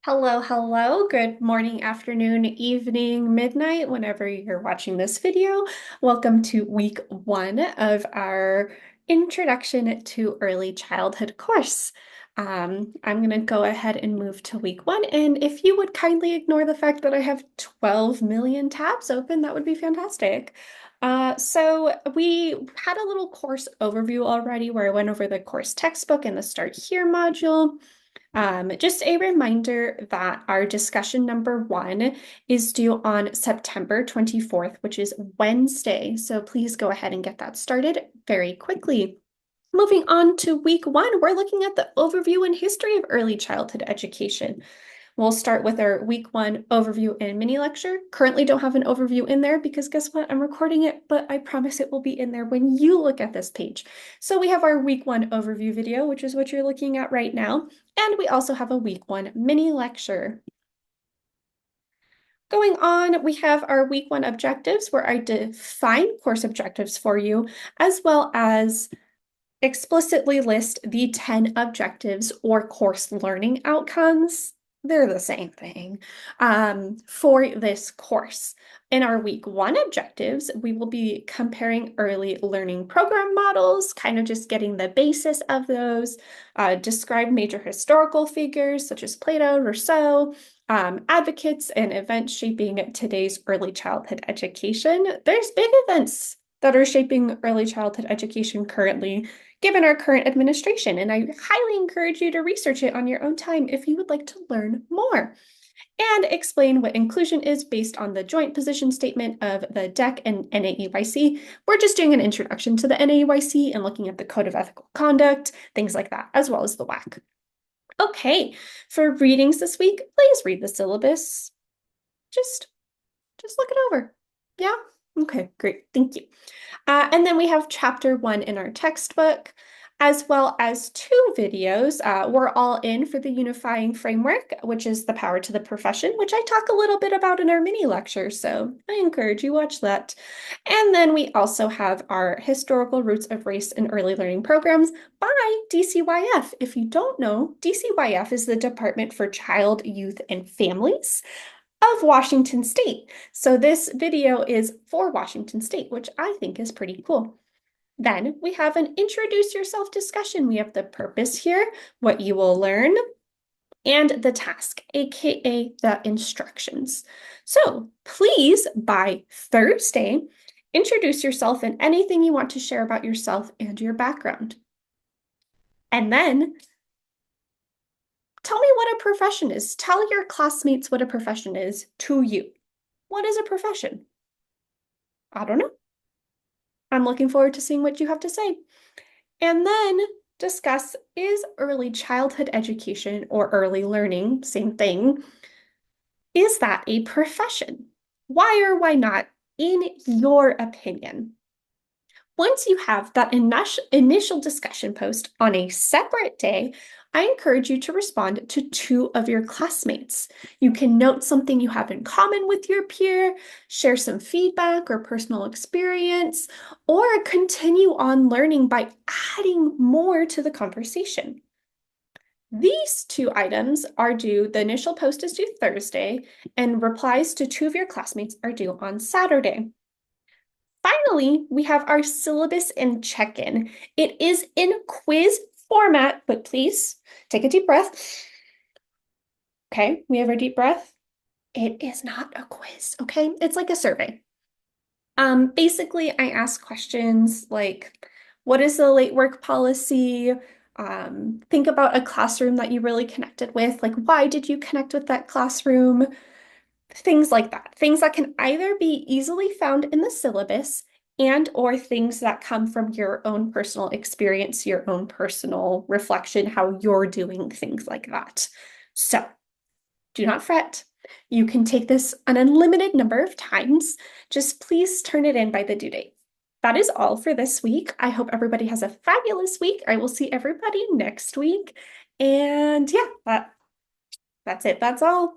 Hello, hello. Good morning, afternoon, evening, midnight, whenever you're watching this video. Welcome to week one of our Introduction to Early Childhood course. I'm going to go ahead and move to week one. And if you would kindly ignore the fact that I have 12 million tabs open, that would be fantastic. So we had a little course overview already where I went over the course textbook and the Start Here module. Just a reminder that our discussion number one is due on September 24th, which is Wednesday. So please go ahead and get that started very quickly. Moving on to week one, we're looking at the overview and history of early childhood education. We'll start with our week one overview and mini lecture. Currently don't have an overview in there because guess what? I'm recording it, but I promise it will be in there when you look at this page. So we have our week one overview video, which is what you're looking at right now. And we also have a week one mini lecture. Going on, we have our week one objectives where I define course objectives for you, as well as explicitly list the 10 objectives or course learning outcomes. They're the same thing for this course. In our week one objectives, we will be comparing early learning program models, kind of just getting the basis of those, describe major historical figures such as Plato, Rousseau, advocates and events shaping today's early childhood education. There's big events that are shaping early childhood education currently, given our current administration, and I highly encourage you to research it on your own time if you would like to learn more. And explain what inclusion is based on the joint position statement of the DEC and NAEYC. We're just doing an introduction to the NAEYC and looking at the Code of Ethical Conduct, things like that, as well as the WAC. Okay, for readings this week, please read the syllabus. Just look it over. Yeah? Okay, great. Thank you. And then we have chapter one in our textbook, as well as two videos. We're all in for the unifying framework, which is the power to the profession, which I talk a little bit about in our mini lecture. So I encourage you watch that. And then we also have our historical roots of race in early learning programs by DCYF. If you don't know, DCYF is the Department for Child, Youth, and Families of Washington State. So this video is for Washington State, which I think is pretty cool. Then we have an introduce yourself discussion. We have the purpose here, what you will learn, and the task, aka the instructions. So please, by Thursday, introduce yourself and anything you want to share about yourself and your background. And then tell me what a profession is. Tell your classmates what a profession is to you. What is a profession? I don't know. I'm looking forward to seeing what you have to say. And then discuss, is early childhood education or early learning, same thing, is that a profession? Why or why not, in your opinion? Once you have that initial discussion post on a separate day, I encourage you to respond to two of your classmates. You can note something you have in common with your peer, share some feedback or personal experience, or continue on learning by adding more to the conversation. These two items are due, the initial post is due Thursday, and replies to two of your classmates are due on Saturday. Finally, we have our syllabus and check-in. It is in quiz format, but please take a deep breath. Okay, we have our deep breath. It is not a quiz, okay? It's like a survey. Basically, I ask questions like, what is the late work policy? Think about a classroom that you really connected with. Like, why did you connect with that classroom? Things like that. Things that can either be easily found in the syllabus and or things that come from your own personal experience, your own personal reflection, how you're doing things like that. So do not fret. You can take this an unlimited number of times. Just please turn it in by the due date. That is all for this week. I hope everybody has a fabulous week. I will see everybody next week. And yeah, that's it. That's all.